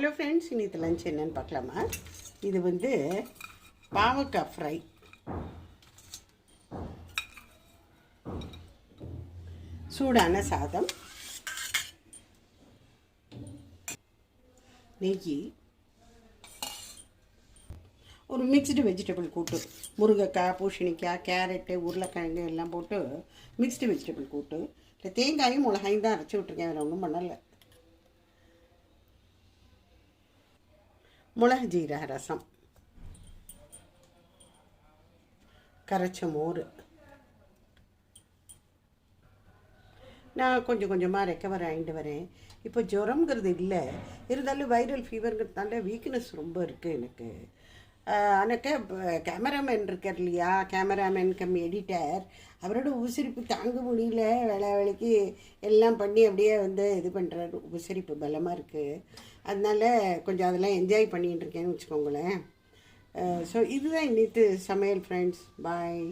Hello friends, இன்னைக்கு lunch என்னன்னு பார்க்கலாமா? இது வந்து பாவக்காய் ஃப்ரை, சூடான சாதம், நெய், ஒரு மிக்ஸ்டு வெஜிடபிள் கூட்டு, முருங்கைக்காய், பூசணிக்காய், கேரட்டு, உருளைக்கிழங்கு எல்லாம் போட்டு மிக்ஸ்டு வெஜிடபிள் கூட்டு. இல்லை தேங்காயும் மிளகாயும் தான் அரைச்சி விட்ருக்கேன், வேறு ஒன்றும் பண்ணலை. மிளகு ஜீரக ரசம், கரைச்ச மோர். நான் கொஞ்சம் கொஞ்சமாக ரெக்கவர் ஆகிட்டு வரேன். இப்போ ஜுரம்ங்கிறது இல்லை, இருந்தாலும் வைரல் ஃபீவருங்கிறதுனால வீக்னஸ் ரொம்ப இருக்குது எனக்கு. எனக்கு கேமராமேன் இருக்கார் இல்லையா, கேமராமேன் கம் எடிட்டர், அவரோட உபசரிப்பு தாங்க முடியல. வேலைக்கு எல்லாம் பண்ணி அப்படியே வந்து இது பண்ணுறாரு. உபசரிப்பு பலமாக இருக்குது, அதனால கொஞ்சம் அதெல்லாம் என்ஜாய் பண்ணிகிட்டு இருக்கேன்னு வச்சுக்கோங்களேன். ஸோ இதுதான் இன்னைக்கு சமையல் ஃப்ரெண்ட்ஸ். பாய்.